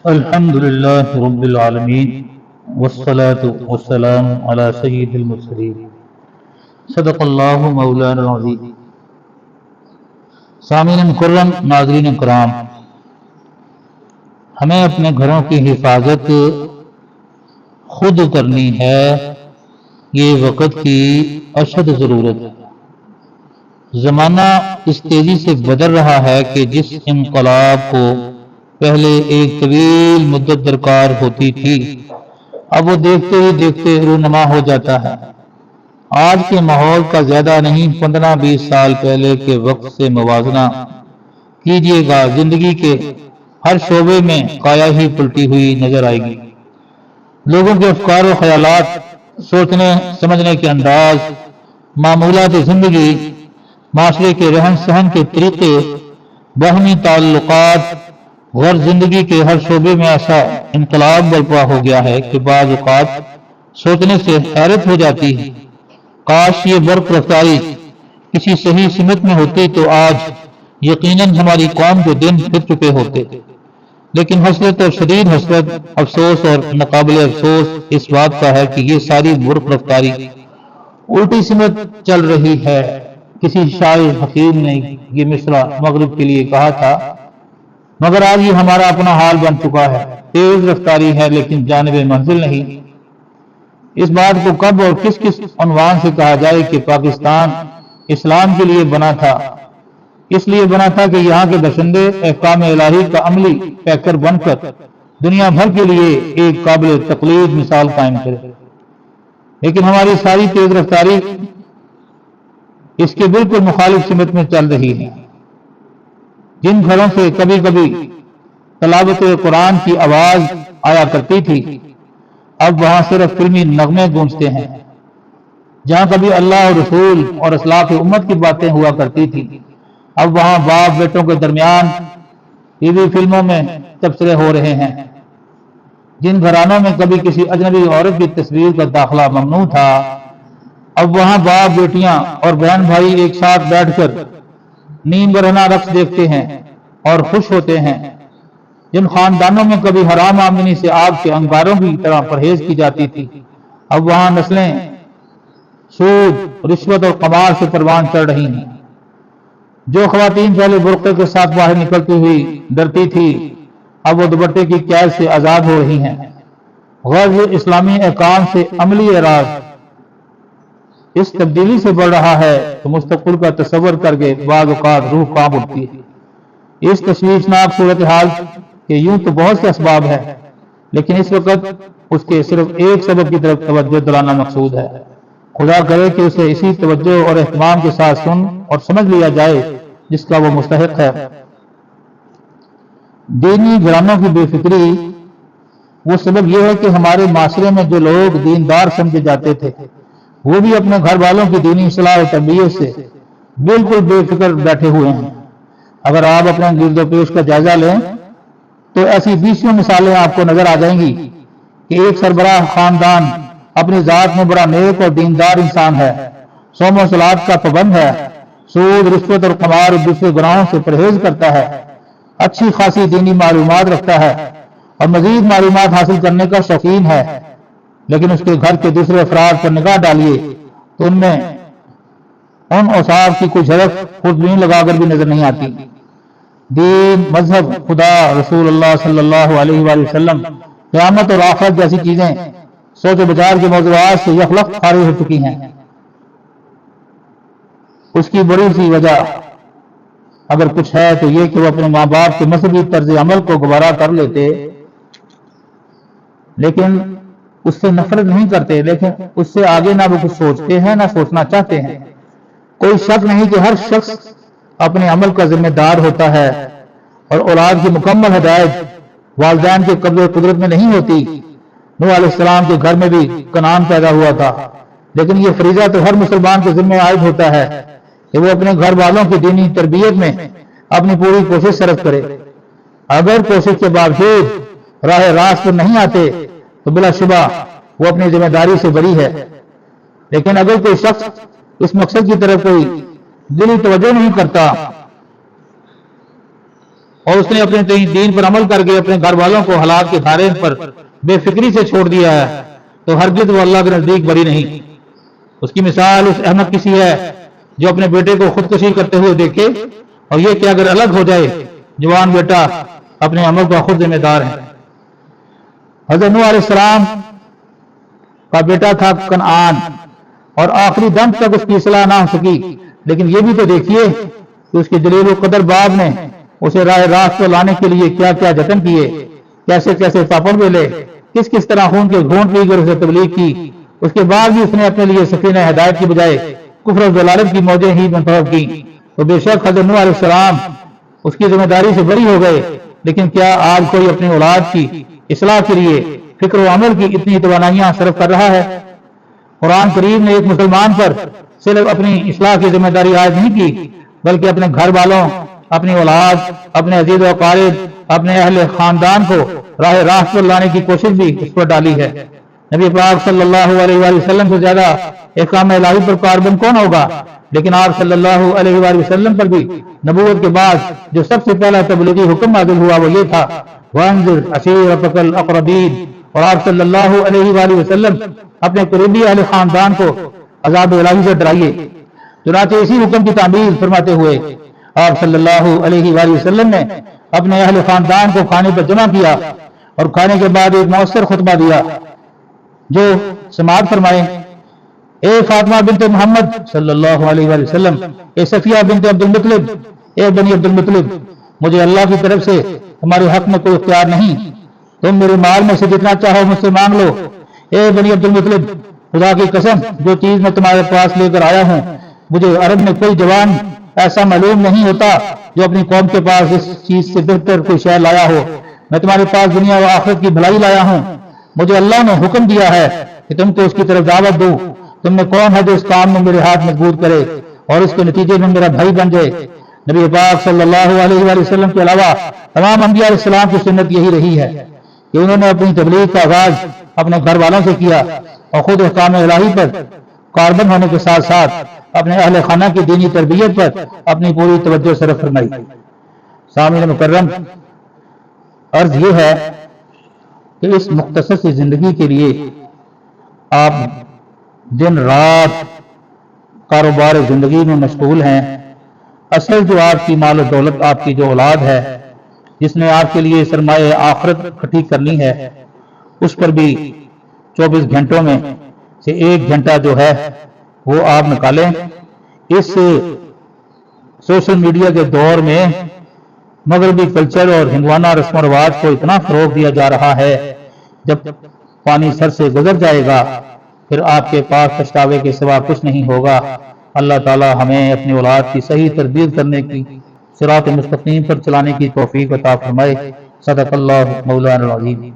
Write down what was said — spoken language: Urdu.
الحمد لله رب العالمين والصلاة والسلام على سيد المرسلين صدق اللہ مولانا العظیم۔ سامعین مکرم، ناظرین کرام، ہمیں اپنے گھروں کی حفاظت خود کرنی ہے، یہ وقت کی اشد ضرورت ہے۔ زمانہ اس تیزی سے بدل رہا ہے کہ جس انقلاب کو پہلے ایک طویل مدت درکار ہوتی تھی، اب وہ دیکھتے ہی دیکھتے رونما ہو جاتا ہے۔ آج کے ماحول کا زیادہ نہیں 15-20 سال پہلے کے وقت سے موازنہ کیجیے گا، زندگی کے ہر شعبے میں کایا ہی پلٹی ہوئی نظر آئے گی۔ لوگوں کے افکار و خیالات، سوچنے سمجھنے کے انداز، معمولات زندگی، معاشرے کے رہن سہن کے طریقے، باہمی تعلقات، غرض زندگی کے ہر شعبے میں ایسا انقلاب برپا ہو گیا ہے کہ بعض اوقات سوچنے سے حیرت ہو جاتی ہے۔ کاش یہ برق رفتاری کسی صحیح سمت میں ہوتی تو آج یقیناً ہماری قوم کے دن پھر چکے ہوتے، لیکن حسرت اور شدید حسرت، افسوس اور ناقابل افسوس اس بات کا ہے کہ یہ ساری برق رفتاری الٹی سمت چل رہی ہے۔ کسی شاعر حکیم نے یہ مصرع مغرب کے لیے کہا تھا، مگر آج یہ ہمارا اپنا حال بن چکا ہے، تیز رفتاری ہے لیکن جانب منزل نہیں۔ اس بات کو کب اور کس کس عنوان سے کہا جائے کہ پاکستان اسلام کے لیے بنا تھا، اس لیے بنا تھا کہ یہاں کے باشندے احکام الہی کا عملی پیکر بن کر دنیا بھر کے لیے ایک قابل تقلید مثال قائم کرے، لیکن ہماری ساری تیز رفتاری اس کے بالکل مخالف سمت میں چل رہی ہے۔ جن گھروں سے کبھی کبھی تلاوت قرآن کی آواز آیا کرتی تھی، اب وہاں صرف فلمی نغمے گونجتے ہیں۔ جہاں کبھی اللہ اور رسول اور اصلاح امت کی باتیں ہوا کرتی تھی، اب وہاں باپ بیٹوں کے درمیان ٹی وی فلموں میں تبصرے ہو رہے ہیں۔ جن گھرانوں میں کبھی کسی اجنبی عورت کی تصویر کا داخلہ ممنوع تھا، اب وہاں باپ بیٹیاں اور بہن بھائی ایک ساتھ بیٹھ کر نیم برہنہ رقص دیکھتے ہیں اور خوش ہوتے ہیں۔ جن خاندانوں میں کبھی حرام آمدنی سے آگ کے انگاروں کی طرح پرہیز کی جاتی تھی، اب وہاں نسلیں سود، رشوت اور قمار سے پروان چڑھ رہی ہیں۔ جو خواتین پہلے برقعے کے ساتھ باہر نکلتی ہوئی ڈرتی تھی، اب وہ دوپٹے کی قید سے آزاد ہو رہی ہیں۔ غرض اسلامی احکام سے عملی اعراض اس تبدیلی سے بڑھ رہا ہے تو مستقبل کا تصور کر کے بعض اوقات روح کانپ اٹھتی ہے۔ اس تشویشناک صورتحال کے یوں تو بہت سے اسباب ہیں، لیکن اس وقت اس کے صرف ایک سبب کی طرف توجہ دلانا مقصود ہے۔ خدا کرے کہ اسے اسی توجہ اور اہتمام کے ساتھ سن اور سمجھ لیا جائے جس کا وہ مستحق ہے۔ دینی گھرانوں کی بے فکری وہ سبب یہ ہے کہ ہمارے معاشرے میں جو لوگ دیندار سمجھے جاتے تھے، وہ بھی اپنے گھر والوں کی دینی اصلاح و تربیت سے بالکل بے فکر بیٹھے ہوئے ہیں۔ اگر آپ اپنے گرد و پیش کا جائزہ لیں تو ایسی 20 مثالیں آپ کو نظر آ جائیں گی کہ ایک سربراہ خاندان اپنی ذات میں بڑا نیک اور دیندار انسان ہے، صوم و صلات کا پابند ہے، سود، رشوت اور قمار اور دوسرے گناہوں سے پرہیز کرتا ہے، اچھی خاصی دینی معلومات رکھتا ہے اور مزید معلومات حاصل کرنے کا شوقین ہے، لیکن اس کے گھر کے دوسرے افراد پر نگاہ ڈالیے تو ان میں ان اوصاف کی کچھ جھلک خوردبین لگا کر بھی نظر نہیں آتی۔ دین، مذہب، خدا، رسول اللہ صلی اللہ علیہ وآلہ وسلم، قیامت اور آخرت جیسی چیزیں سوچ و بچار کے موضوعات سے یخلق خارج ہو چکی ہیں۔ اس کی بڑی سی وجہ اگر کچھ ہے تو یہ کہ وہ اپنے ماں باپ کے مذہبی طرز عمل کو گوارا کر لیتے، لیکن اس سے نفرت نہیں کرتے، لیکن اس سے آگے نہ وہ کچھ سوچتے ہیں نہ سوچنا چاہتے ہیں۔ کوئی شک نہیں کہ ہر شخص اپنے عمل کا ذمہ دار ہوتا ہے اور اولاد کی مکمل ہدایت والدین کے قبضے قدرت میں نہیں ہوتی۔ نوح علیہ السلام کے گھر میں بھی کنعان پیدا ہوا تھا، لیکن یہ فریضہ تو ہر مسلمان کے ذمہ عائد ہوتا ہے کہ وہ اپنے گھر والوں کی دینی تربیت میں اپنی پوری کوشش صرف کرے۔ اگر کوشش کے باوجود راہ راست پر نہیں آتے تو بلا شبہ وہ اپنی ذمہ داری سے بری ہے، لیکن اگر کوئی شخص اس مقصد کی طرف کوئی دلی توجہ نہیں کرتا اور اس نے اپنے دین پر عمل کر کے اپنے گھر والوں کو حالات کے دھارے پر بے فکری سے چھوڑ دیا ہے تو ہرگز وہ اللہ کے نزدیک بری نہیں۔ اس کی مثال اس احمد کسی ہے جو اپنے بیٹے کو خودکشی کرتے ہوئے دیکھے اور یہ کہ اگر الگ ہو جائے جوان بیٹا اپنے عمل کا خود ذمہ دار ہے۔ حضرت نوح علیہ السلام کا بیٹا تھا کنعان اور آخری دم تک اس کی اصلاح نہ ہو سکی، لیکن یہ بھی تو دیکھیے کہ اس کے جلیل و قدر باپ نے اسے راہ راست کو لانے کے لیے کیا کیا جتن کیے، کیسے کیسے پاپڑ بیلے، کس کس طرح خون کے گھونٹ پی کر اسے تبلیغ کی۔ اس کے بعد بھی اس نے اپنے لیے سفینہ ہدایت کی بجائے کفر و ضلالت کی موجیں ہی منتخب کی۔ تو بے شک حضرت نوح علیہ السلام اس کی ذمہ داری سے بری ہو گئے، لیکن کیا آج کوئی اپنی اولاد کی اصلاح کے لیے فکر و عمل کی اتنی توانائیاں صرف کر رہا ہے؟ قرآن کریم نے ایک مسلمان پر صرف اپنی اصلاح کی ذمہ داری عائد نہیں کی، بلکہ اپنے گھر والوں، اپنی اولاد، اپنے عزیز و اقارب، اپنے اہل خاندان کو راہ راست پر لانے کی کوشش بھی اس پر ڈالی ہے۔ نبی پاک صلی اللہ علیہ وآلہ وسلم سے زیادہ احکام الہی پر کاربن کون ہوگا؟ لیکن آپ صلی اللہ علیہ وآلہ وسلم پر بھی نبوت کے بعد جو سب سے پہلا تبلیغی حکم نازل ہوا وہ یہ تھا وَأَنذِرْ عَشِيرَتَكَ الْأَقْرَبِينَ، اور آپ صلی اللہ علیہ وآلہ وسلم اپنے قریبی اہل خاندان کو عذاب الہی سے ڈرائیے۔ چنانچہ اسی حکم کی تعمیل فرماتے ہوئے آپ صلی اللہ علیہ وآلہ وسلم نے اپنے اہل خاندان کو کھانے پر جمع کیا اور کھانے کے بعد ایک مؤثر خطبہ دیا جو سماعت فرمائے: اے فاطمہ بنت محمد صلی اللہ علیہ وآلہ وسلم، اے صفیہ بنت عبد المطلب، اے بنی عبد المطلب، مجھے اللہ کی طرف سے تمہارے حق میں کوئی اختیار نہیں، تم میرے مال میں سے جتنا چاہو مجھ سے مانگ لو۔ اے بنی عبد المطلب، خدا کی قسم جو چیز میں تمہارے پاس لے کر آیا ہوں، مجھے عرب میں کوئی جوان ایسا معلوم نہیں ہوتا جو اپنی قوم کے پاس اس چیز سے بہتر کوئی شے لایا ہو۔ میں تمہارے پاس دنیا و آخرت کی بھلائی لایا ہوں۔ مجھے اللہ نے حکم دیا ہے کہ تم کو اس کی طرف دعوت دوں۔ تم نے کون ہے جو اس کام میں میرے ہاتھ مضبوط کرے اور اس کے نتیجے میں میرا بھائی بن جائے؟ نبی پاک صلی اللہ علیہ وآلہ وسلم کے علاوہ تمام انبیاء علیہ السلام کی سنت یہی رہی ہے کہ انہوں نے اپنی تبلیغ کا آغاز اپنے گھر والوں سے کیا اور خود احکام الہی پر کاربن ہونے کے ساتھ ساتھ اپنے اہل خانہ کی دینی تربیت پر اپنی پوری توجہ صرف فرمائی۔ سامعین مکرم، عرض یہ ہے کہ اس مختصر سی زندگی کے لیے آپ دن رات کاروبار زندگی میں مشغول ہیں۔ اصل جو آپ کی مال و دولت، آپ کی جو اولاد ہے جس نے آپ کے لیے سرمایہ آخرت اکٹھی کرنی ہے، اس پر بھی 24 گھنٹوں میں سے 1 گھنٹہ جو ہے وہ آپ نکالیں۔ اس سوشل میڈیا کے دور میں مغربی کلچر اور ہندوانہ رسم و رواج کو اتنا فروغ دیا جا رہا ہے، جب پانی سر سے گزر جائے گا پھر آپ کے پاس پچھتاوے کے سوا کچھ نہیں ہوگا۔ اللہ تعالی ہمیں اپنی اولاد کی صحیح تربیت کرنے کی، صراط مستقیم پر چلانے کی توفیق عطا فرمائے۔ صدق اللہ مولانا العظیم۔